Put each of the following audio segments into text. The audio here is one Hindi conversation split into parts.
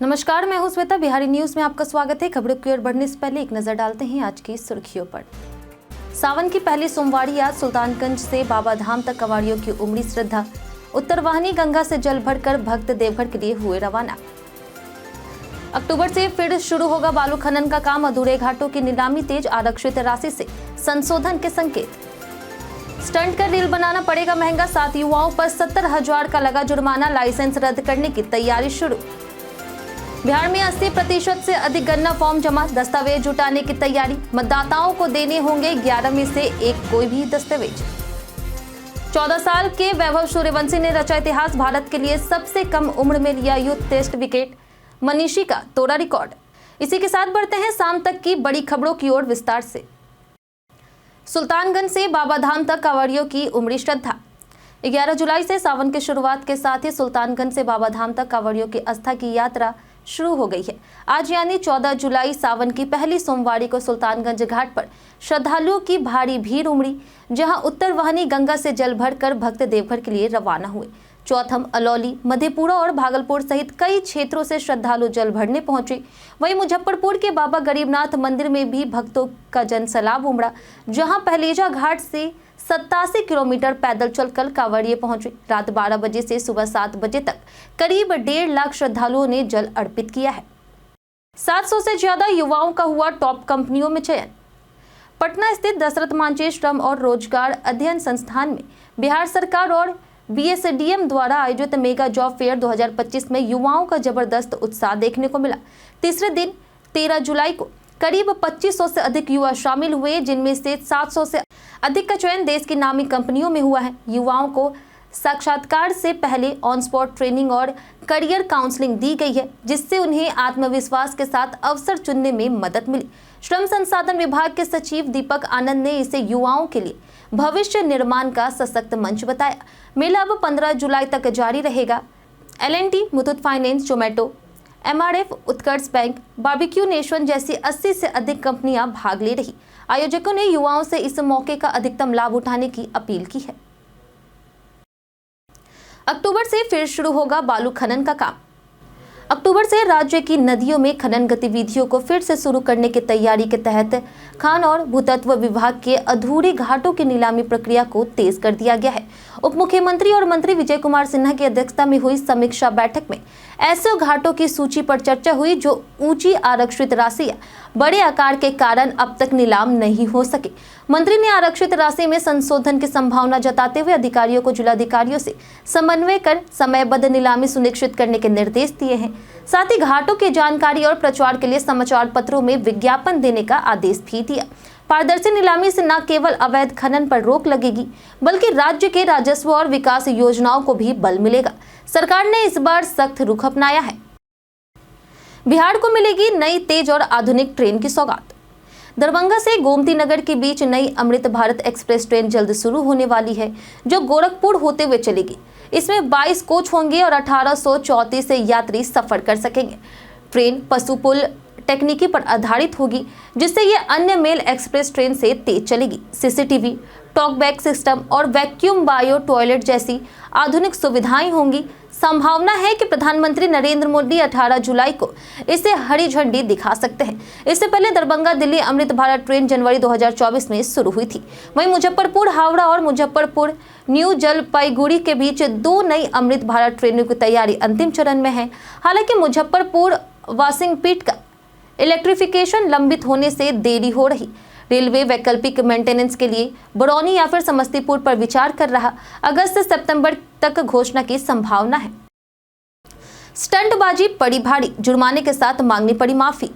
नमस्कार, मैं हूं श्वेता। बिहारी न्यूज में आपका स्वागत है। खबरों की ओर बढ़ने से पहले एक नजर डालते हैं आज की सुर्खियों पर। सावन की पहली सोमवारी आज सुल्तानगंज से बाबा धाम तक कवाड़ियों की उमड़ी श्रद्धा। उत्तरवाहिनी गंगा से जल भरकर भक्त देवघर के लिए हुए रवाना। अक्टूबर से फिर शुरू होगा बालू खनन का काम। अधूरे घाटों की नीलामी तेज। आरक्षित राशि से संशोधन के संकेत। स्टंट कर रील बनाना पड़ेगा महंगा। 7 युवाओं पर 70,000 का लगा जुर्माना। लाइसेंस रद्द करने की तैयारी शुरू। बिहार में 80% से अधिक गन्ना फॉर्म जमा। दस्तावेज जुटाने की तैयारी। मतदाताओं को देने होंगे 11 में से एक कोई भी दस्तावेज। 14 साल के वैभव सूर्यवंशी ने रचा इतिहास। भारत के लिए सबसे कम उम्र में लिया यूथ टेस्ट विकेट। मनीषी का तोड़ा रिकॉर्ड। इसी के साथ बढ़ते हैं शाम तक की बड़ी खबरों की ओर विस्तार से। सुल्तानगंज से बाबा धाम तक कांवड़ियों की उमड़ी श्रद्धा। 11 जुलाई से सावन की शुरुआत के साथ ही सुल्तानगंज से बाबा धाम तक कांवड़ियों की आस्था की यात्रा शुरू हो गई है। आज यानी 14 जुलाई सावन की पहली सोमवारी को सुल्तानगंज घाट पर श्रद्धालुओं की भारी भीड़ उमड़ी, जहां उत्तरवाहिनी गंगा से जल भरकर भक्त देवघर के लिए रवाना हुए। चौथम, अलौली, मधेपुरा और भागलपुर सहित कई क्षेत्रों से श्रद्धालु जल भरने पहुंचे। वहीं मुजफ्फरपुर के बाबा गरीबनाथ मंदिर में भी भक्तों का जनसैलाब उमड़ा, जहां पहलेजा घाट से 87 किलोमीटर पैदल चलकर कांवड़िए पहुंचे। रात 12 बजे से सुबह 7 बजे तक करीब 1.5 लाख श्रद्धालुओं ने जल अर्पित किया है। 700 से ज्यादा युवाओं का हुआ टॉप कंपनियों में चयन। पटना स्थित दशरथ मांझी श्रम और रोजगार अध्ययन संस्थान में बिहार सरकार और BSDM द्वारा आयोजित मेगा जॉब फेयर 2025 में युवाओं का जबरदस्त उत्साह देखने को मिला। तीसरे दिन 13 जुलाई को करीब 2500 से अधिक युवा शामिल हुए, जिनमें से 700 से अधिक का चयन देश की नामी कंपनियों में हुआ है। युवाओं को साक्षात्कार से पहले ऑन स्पॉट ट्रेनिंग और करियर काउंसलिंग दी गई है, जिससे उन्हें आत्मविश्वास के साथ अवसर चुनने में मदद मिली। श्रम संसाधन विभाग के सचिव दीपक आनंद ने इसे युवाओं के लिए भविष्य निर्माण का सशक्त मंच बताया। मेला अब 15 जुलाई तक जारी रहेगा। L&T, Muthoot finance, Zomato, MRF, उत्कर्ष बैंक, बारबेक्यू नेशन जैसी 80 से अधिक कंपनियां भाग ले रही। आयोजकों ने युवाओं से इस मौके का अधिकतम लाभ उठाने की अपील की है। अक्टूबर से फिर शुरू होगा बालू खनन का काम। अक्टूबर से राज्य की नदियों में खनन गतिविधियों को फिर से शुरू करने की तैयारी के तहत खान और भूतत्व विभाग के अधूरे घाटों की नीलामी प्रक्रिया को तेज कर दिया गया है। उप मुख्यमंत्री और मंत्री विजय कुमार सिन्हा की अध्यक्षता में हुई समीक्षा बैठक में ऐसे घाटों की सूची पर चर्चा हुई जो ऊंची आरक्षित राशि या बड़े आकार के कारण अब तक नीलाम नहीं हो सके। मंत्री ने आरक्षित राशि में संशोधन की संभावना जताते हुए अधिकारियों को जिलाधिकारियों से समन्वय कर समयबद्ध नीलामी सुनिश्चित करने के निर्देश दिए हैं। साथ ही घाटों की जानकारी और प्रचार के लिए समाचार पत्रों में विज्ञापन देने का आदेश भी दिया। पारदर्शी नीलामी से न केवल अवैध खनन पर रोक लगेगी, बल्कि राज्य के राजस्व और विकास योजनाओं को भी बल मिलेगा। सरकार ने इस बार सख्त रुख अपनाया है। बिहार को मिलेगी नई तेज और आधुनिक ट्रेन की सौगात। दरभंगा से गोमती नगर के बीच नई अमृत भारत एक्सप्रेस ट्रेन जल्द शुरू होने वाली है, जो गोरखपुर होते हुए चलेगी। इसमें 22 कोच होंगे और 1834 से यात्री सफर कर सकेंगे। ट्रेन पशुपुल टेक्निकी पर आधारित होगी, जिससे ये अन्य मेल एक्सप्रेस ट्रेन से तेज चलेगी। CCTV, टॉकबैक सिस्टम और वैक्यूम बायो टॉयलेट जैसी आधुनिक सुविधाएं होंगी। संभावना है कि प्रधानमंत्री नरेंद्र मोदी 18 जुलाई को इसे हरी झंडी दिखा सकते हैं। इससे पहले दरभंगा दिल्ली अमृत भारत ट्रेन जनवरी 2024 में शुरू हुई थी। वहीं मुजफ्फरपुर हावड़ा और मुजफ्फरपुर न्यू जलपाईगुड़ी के बीच 2 नई अमृत भारत ट्रेनों की तैयारी अंतिम चरण में है। हालांकि मुजफ्फरपुर वासिंगपीट का इलेक्ट्रिफिकेशन लंबित होने से देरी हो रही। रेलवे वैकल्पिक मेंटेनेंस के लिए बरौनी या फिर समस्तीपुर पर विचार कर रहा। अगस्त से सितंबर तक घोषणा की संभावना है। स्टंटबाजी पड़ी भारी। जुर्माने के साथ मांगनी पड़ी माफी।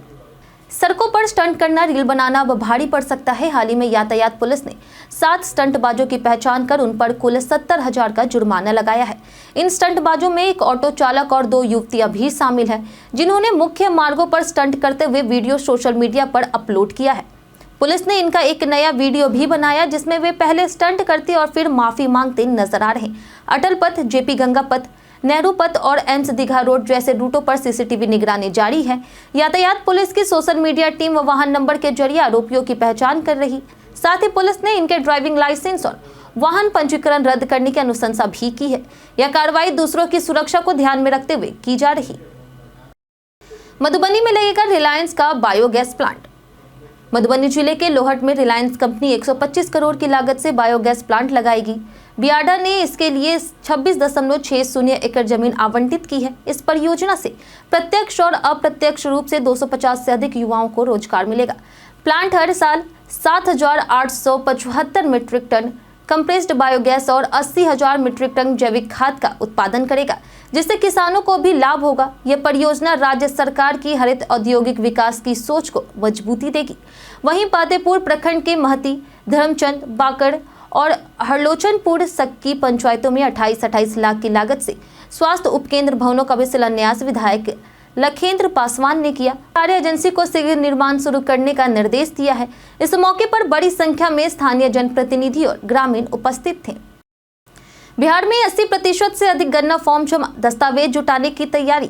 सड़कों पर स्टंट करना, रील बनाना अब भारी पड़ सकता है। हाल ही में यातायात पुलिस ने 7 स्टंटबाजों की पहचान कर उन पर कुल 70,000 का जुर्माना लगाया है। इन स्टंटबाजों में एक ऑटो चालक और 2 युवतियां भी शामिल हैं, जिन्होंने मुख्य मार्गों पर स्टंट करते हुए वीडियो सोशल मीडिया पर अपलोड किया है। पुलिस ने इनका एक नया वीडियो भी बनाया, जिसमें वे पहले स्टंट करते और फिर माफी मांगते नजर आ रहे। अटल पथ, JP गंगा पथ, नेहरू पथ और एम्स दीघा रोड जैसे रूटों पर CCTV निगरानी जारी है। यातायात पुलिस की सोशल मीडिया टीम व वाहन नंबर के जरिए आरोपियों की पहचान कर रही। साथ ही पुलिस ने इनके ड्राइविंग लाइसेंस और वाहन पंजीकरण रद्द करने की अनुशंसा भी की है। यह कार्रवाई दूसरों की सुरक्षा को ध्यान में रखते हुए की जा रही। मधुबनी में लगेगा रिलायंस का बायोगैस प्लांट। मधुबनी जिले के लोहट में रिलायंस कंपनी 125 करोड़ की लागत से बायोगैस प्लांट लगाएगी। बियाडा ने इसके लिए 26.60 एकड़ जमीन आवंटित की है। इस परियोजना से प्रत्यक्ष और अप्रत्यक्ष रूप से 250 से अधिक युवाओं को रोजगार मिलेगा। प्लांट हर साल 7,875 मीट्रिक टन कंप्रेस्ड बायोगैस और 80,000 मीट्रिक टन जैविक खाद का उत्पादन करेगा, जिससे किसानों को भी लाभ होगा। यह परियोजना राज्य सरकार की हरित औद्योगिक विकास की सोच को मजबूती देगी। वहीं पातेपुर प्रखंड के महती, धर्मचंद, बाकड़ और हरलोचनपुर सक्की पंचायतों में 28 लाख की लागत से स्वास्थ्य उपकेंद्र भवनों का भी शिलान्यास विधायक लखेंद्र पासवान ने किया। कार्य एजेंसी को शीघ्र निर्माण शुरू करने का निर्देश दिया है। इस मौके पर बड़ी संख्या में स्थानीय जनप्रतिनिधि और ग्रामीण उपस्थित थे। बिहार में 80% से अधिक गन्ना फॉर्म जमा, दस्तावेज जुटाने की तैयारी।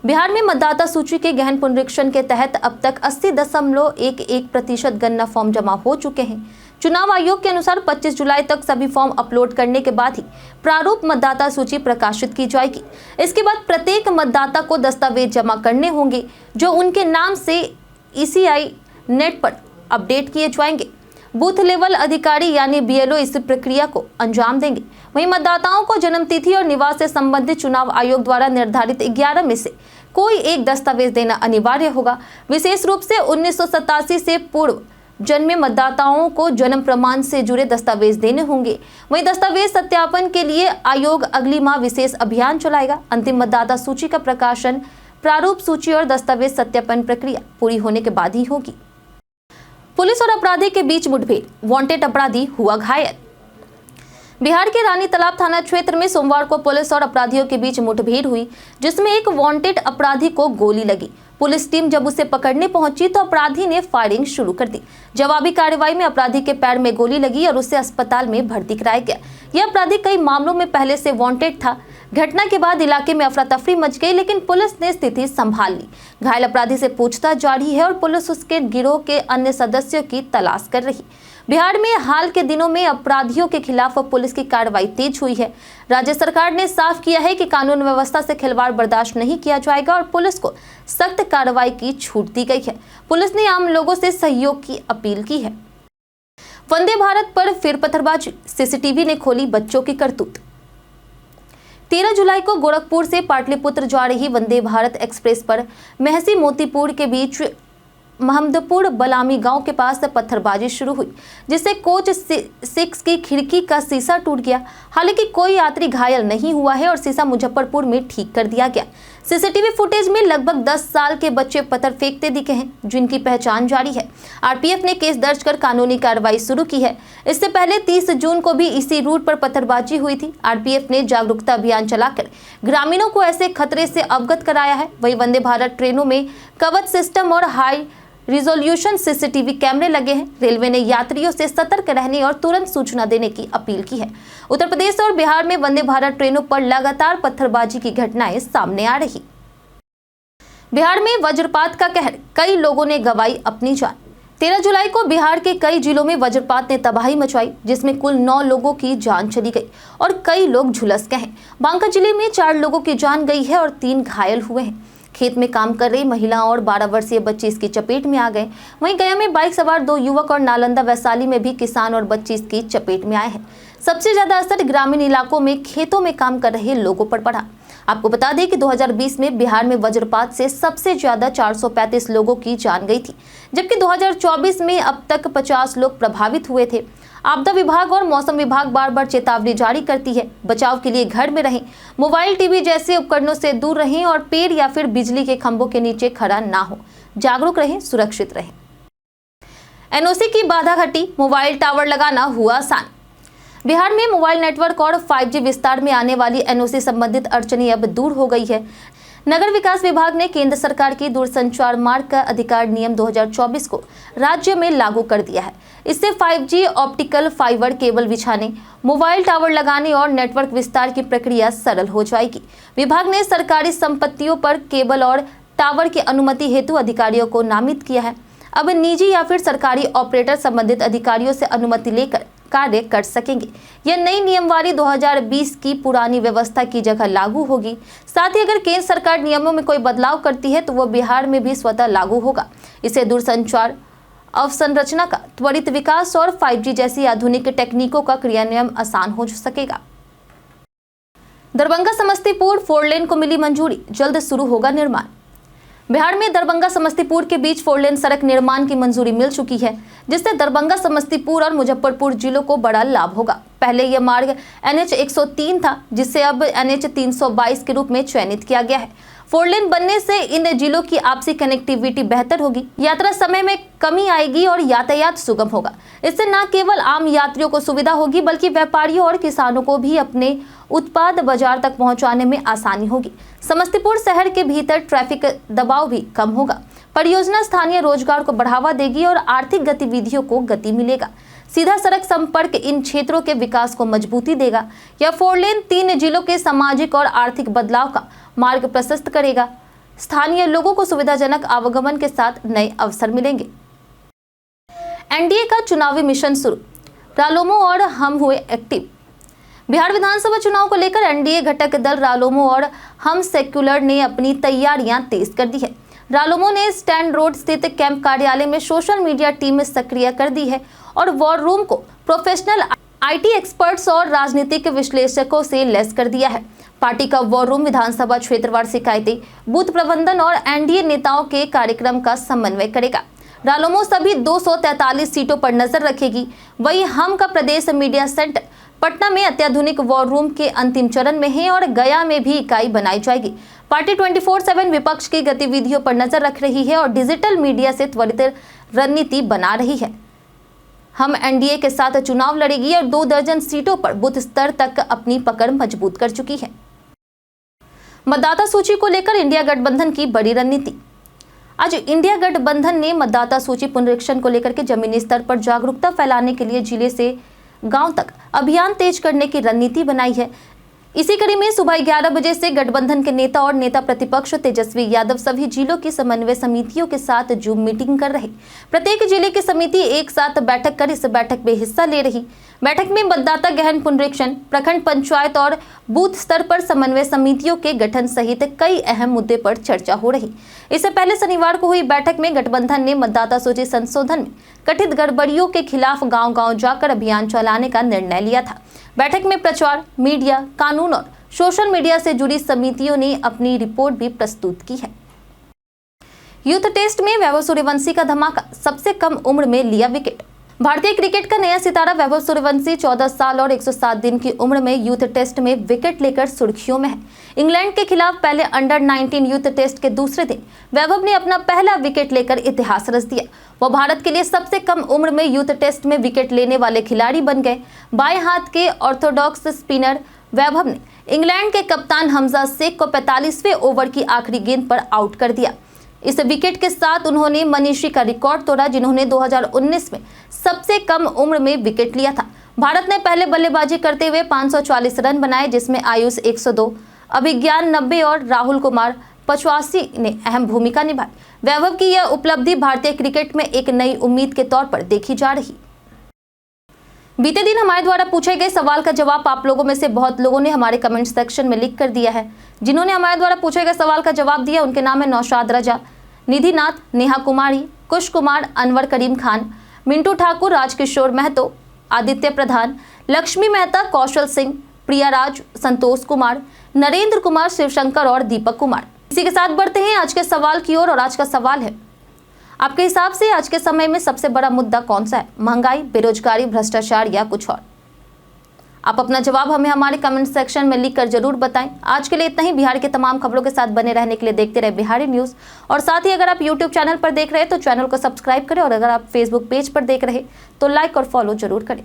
बिहार में मतदाता सूची के गहन पुनरीक्षण के तहत अब तक 80.11% गन्ना फॉर्म जमा हो चुके हैं। चुनाव आयोग के अनुसार 25 जुलाई तक सभी फॉर्म अपलोड करने के बाद ही प्रारूप मतदाता सूची प्रकाशित की जाएगी। इसके बाद प्रत्येक मतदाता को दस्तावेज जमा करने होंगे, जो उनके नाम से ECI नेट पर अपडेट किए जाएंगे। बूथ लेवल अधिकारी यानी BLO इस प्रक्रिया को अंजाम देंगे। वहीं मतदाताओं को जन्मतिथि और निवास से संबंधित चुनाव आयोग द्वारा निर्धारित 11 में से कोई एक दस्तावेज देना अनिवार्य होगा। विशेष रूप से 1987 से पूर्व जन्मे मतदाताओं को जन्म प्रमाण से जुड़े दस्तावेज देने होंगे। वहीं दस्तावेज सत्यापन के लिए आयोग अगली माह विशेष अभियान चलाएगा। अंतिम मतदाता सूची का प्रकाशन प्रारूप सूची और दस्तावेज सत्यापन प्रक्रिया पूरी होने के बाद ही होगी। पुलिस और अपराधी के बीच मुठभेड़, वांटेड अपराधी हुआ घायल। बिहार के रानी तालाब थाना क्षेत्र में सोमवार को पुलिस और अपराधियों के बीच मुठभेड़ हुई, जिसमें एक वांटेड अपराधी को गोली लगी। पुलिस टीम जब उसे पकड़ने पहुंची तो अपराधी ने फायरिंग शुरू कर दी। जवाबी कार्रवाई में अपराधी के पैर में गोली लगी और उसे अस्पताल में भर्ती कराया गया। यह अपराधी कई मामलों में पहले से वांटेड था। घटना के बाद इलाके में अफरा तफरी मच गई, लेकिन पुलिस ने स्थिति संभाल ली। घायल अपराधी से पूछताछ जारी है और पुलिस उसके गिरोह के अन्य सदस्यों की तलाश कर रही। बिहार में हाल के दिनों में अपराधियों के खिलाफ पुलिस की कार्रवाई तेज हुई है। राज्य सरकार ने साफ किया है कि कानून व्यवस्था से खिलवाड़ बर्दाश्त नहीं किया जाएगा और पुलिस को सख्त कार्रवाई की छूट दी गई है। पुलिस ने आम लोगों से सहयोग की अपील की है। वंदे भारत पर फिर पत्थरबाजी, CCTV ने खोली बच्चों की करतूत। 13 जुलाई को गोरखपुर से पाटलिपुत्र जा रही वंदे भारत एक्सप्रेस पर महसी मोतीपुर के बीच महमदपुर बलामी गांव के पास पत्थरबाजी शुरू हुई, जिससे कोच 6 की खिड़की का शीशा टूट गया। हालांकि कोई यात्री घायल नहीं हुआ है और शीशा मुजफ्फरपुर में ठीक कर दिया गया। CCTV फुटेज में लगभग 10 साल के बच्चे पत्थर फेंकते दिखे हैं, जिनकी पहचान जारी है। RPF ने केस दर्ज कर कानूनी कार्रवाई शुरू की है। इससे पहले 30 जून को भी इसी रूट पर पत्थरबाजी हुई थी। RPF ने जागरूकता अभियान चलाकर ग्रामीणों को ऐसे खतरे से अवगत कराया है। वही वंदे भारत ट्रेनों में कवच सिस्टम और हाई रिजोल्यूशन CCTV कैमरे लगे हैं। रेलवे ने यात्रियों से सतर्क रहने और तुरंत सूचना देने की अपील की है। उत्तर प्रदेश और बिहार में वंदे भारत ट्रेनों पर लगातार पत्थरबाजी की घटनाएं सामने आ रही। बिहार में वज्रपात का कहर, कई लोगों ने गंवाई अपनी जान। 13 जुलाई को बिहार के कई जिलों में वज्रपात ने तबाही मचाई, जिसमें कुल 9 लोगों की जान चली गई और कई लोग झुलस गए हैं। बांका जिले में 4 लोगों की जान गई है और 3 घायल हुए हैं। खेत में काम कर रही महिला और 12 वर्षीय बच्ची इसकी चपेट में आ गए। वहीं गया में बाइक सवार 2 युवक और नालंदा वैशाली में भी किसान और बच्ची इसकी चपेट में आए हैं। सबसे ज्यादा असर ग्रामीण इलाकों में खेतों में काम कर रहे लोगों पर पड़ा। आपको बता दें कि 2020 में बिहार में वज्रपात से सबसे ज्यादा 435 लोगों की जान गई थी, जबकि 2024 में अब तक 50 लोग प्रभावित हुए थे। आपदा विभाग और मौसम विभाग बार बार चेतावनी जारी करती है। बचाव के लिए घर में रहें, मोबाइल टीवी जैसे उपकरणों से दूर रहें और पेड़ या फिर बिजली के खंभों के नीचे खड़ा ना हो। जागरूक रहें, सुरक्षित रहें। NOC की बाधा घटी, मोबाइल टावर लगाना हुआ आसान। बिहार में मोबाइल नेटवर्क और 5G विस्तार में आने वाली NOC संबंधित अड़चनें अब दूर हो गई है। नगर विकास विभाग ने केंद्र सरकार की दूरसंचार मार्ग का अधिकार नियम 2024 को राज्य में लागू कर दिया है। इससे 5G ऑप्टिकल फाइबर केबल बिछाने, मोबाइल टावर लगाने और नेटवर्क विस्तार की प्रक्रिया सरल हो जाएगी। विभाग ने सरकारी संपत्तियों पर केबल और टावर की अनुमति हेतु अधिकारियों को नामित किया है। अब निजी या फिर सरकारी ऑपरेटर संबंधित अधिकारियों से अनुमति लेकर कार्य कर सकेंगे। यह नई नियमवारी 2020 की पुरानी व्यवस्था की जगह लागू होगी। साथ ही अगर केंद्र सरकार नियमों में कोई बदलाव करती है तो वह बिहार में भी स्वतः लागू होगा। इससे दूरसंचार अवसंरचना का त्वरित विकास और 5G जैसी आधुनिक टेक्निकों का क्रियान्वयन आसान हो सकेगा। दरभंगा समस्तीपुर 4 लेन को मिली मंजूरी, जल्द शुरू होगा निर्माण। बिहार में दरभंगा समस्तीपुर के बीच 4 लेन सड़क निर्माण की मंजूरी मिल चुकी है, जिससे दरभंगा समस्तीपुर और मुजफ्फरपुर जिलों को बड़ा लाभ होगा। पहले यह मार्ग NH 103 था, जिसे अब NH 322 के रूप में चयनित किया गया है। 4 लेन बनने से इन जिलों की आपसी कनेक्टिविटी बेहतर होगी, यात्रा समय में कमी आएगी और यातायात सुगम होगा। इससे न केवल आम यात्रियों को सुविधा होगी, बल्कि व्यापारियों और किसानों को भी अपने उत्पाद बाजार तक पहुंचाने में आसानी होगी। समस्तीपुर शहर के भीतर ट्रैफिक दबाव भी कम होगा। परियोजना स्थानीय रोजगार को बढ़ावा देगी और आर्थिक गतिविधियों को गति मिलेगा। सीधा सड़क संपर्क इन क्षेत्रों के विकास को मजबूती देगा। यह 4 लेन 3 जिलों के सामाजिक और आर्थिक बदलाव का मार्ग प्रशस्त करेगा। स्थानीय लोगों को सुविधाजनक आवागमन के साथ नए अवसर मिलेंगे। एनडीए का चुनावी मिशन शुरू, रालोमो और हम हुए एक्टिव। बिहार विधानसभा चुनाव को लेकर एनडीए घटक दल रालोमो और हम सेक्युलर ने अपनी तैयारियां तेज कर दी है। रालोमो ने स्टैंड रोड स्थित कैंप कार्यालय में सोशल मीडिया टीम सक्रिय कर दी है और वॉर रूम को प्रोफेशनल IT एक्सपर्ट्स और राजनीतिक विश्लेषकों से लैस कर दिया है। पार्टी का वॉर रूम विधानसभा क्षेत्रवार शिकायतें, बूथ प्रबंधन और एनडीए नेताओं के कार्यक्रम का समन्वय करेगा। रालोमो सभी 243 सीटों पर नजर रखेगी। वहीं हम का प्रदेश मीडिया सेंटर पटना में अत्याधुनिक वॉर रूम के अंतिम चरण में है और गया में भी इकाई बनाई जाएगी। पार्टी 24/7 विपक्ष की गतिविधियों पर नजर रख रही है और डिजिटल मीडिया से त्वरित रणनीति बना रही है। हम एनडीए के साथ चुनाव लड़ेगी और 2 दर्जन सीटों पर बूथ स्तर तक अपनी पकड़ मजबूत कर चुकी है। मतदाता सूची को लेकर इंडिया गठबंधन की बड़ी रणनीति। आज इंडिया गठबंधन ने मतदाता सूची पुनरीक्षण को लेकर के जमीनी स्तर पर जागरूकता फैलाने के लिए जिले से गांव तक अभियान तेज करने की रणनीति बनाई है। इसी कड़ी में सुबह 11 बजे से गठबंधन के नेता और नेता प्रतिपक्ष तेजस्वी यादव सभी जिलों की समन्वय समितियों के साथ जूम मीटिंग कर रहे। प्रत्येक जिले की समिति एक साथ बैठक कर इस बैठक में हिस्सा ले रही। बैठक में मतदाता गहन पुनरीक्षण, प्रखंड पंचायत और बूथ स्तर पर समन्वय समितियों के गठन सहित कई अहम मुद्दे पर चर्चा हो रही। इससे पहले शनिवार को हुई बैठक में गठबंधन ने मतदाता सूची संशोधन में कथित गड़बड़ियों के खिलाफ गांव-गांव जाकर अभियान चलाने का निर्णय लिया था। बैठक में प्रचार, मीडिया, कानून और सोशल मीडिया से जुड़ी समितियों ने अपनी रिपोर्ट भी प्रस्तुत की है। यूथ टेस्ट में वैभव सूर्यवंशी का धमाका, सबसे कम उम्र में लिया विकेट। भारतीय क्रिकेट का नया सितारा वैभव सूर्यवंशी 14 साल और 107 दिन की उम्र में यूथ टेस्ट में विकेट लेकर सुर्खियों में है। इंग्लैंड के खिलाफ पहले अंडर-19 यूथ टेस्ट के दूसरे दिन वैभव ने अपना पहला विकेट लेकर इतिहास रच दिया। वो भारत के लिए सबसे कम उम्र में यूथ टेस्ट में विकेट लेने वाले खिलाड़ी बन गए। बाएं हाथ के ऑर्थोडॉक्स स्पिनर वैभव ने इंग्लैंड के कप्तान हमजा शेख को 45वें ओवर की आखिरी गेंद पर आउट कर दिया। इस विकेट के साथ उन्होंने मनीषी का रिकॉर्ड तोड़ा, जिन्होंने 2019 में सबसे कम उम्र में विकेट लिया था। भारत ने पहले बल्लेबाजी करते हुए 540 रन बनाए, जिसमें आयुष 102, अभिज्ञान 90 और राहुल कुमार 85 ने अहम भूमिका निभाई। वैभव की यह उपलब्धि भारतीय क्रिकेट में एक नई उम्मीद के तौर पर देखी जा रही। बीते दिन हमारे द्वारा पूछे गए सवाल का जवाब आप लोगों में से बहुत लोगों ने हमारे कमेंट सेक्शन में लिख कर दिया है। जिन्होंने हमारे द्वारा पूछे गए सवाल का जवाब दिया उनके नाम है नौशाद रजा, निधि नाथ, नेहा कुमारी, कुश कुमार, अनवर करीम खान, मिंटू ठाकुर, राजकिशोर महतो, आदित्य प्रधान, लक्ष्मी मेहता, कौशल सिंह, प्रिया राज, संतोष कुमार, नरेंद्र कुमार, शिवशंकर और दीपक कुमार। इसी के साथ बढ़ते हैं आज के सवाल की ओर और आज का सवाल है, आपके हिसाब से आज के समय में सबसे बड़ा मुद्दा कौन सा है? महंगाई, बेरोजगारी, भ्रष्टाचार या कुछ और? आप अपना जवाब हमें हमारे कमेंट सेक्शन में लिखकर जरूर बताएं। आज के लिए इतना ही। बिहार के तमाम खबरों के साथ बने रहने के लिए देखते रहे बिहारी न्यूज़। और साथ ही अगर आप यूट्यूब चैनल पर देख रहे हैं तो चैनल को सब्सक्राइब करें और अगर आप फेसबुक पेज पर देख रहे तो लाइक और फॉलो जरूर करें।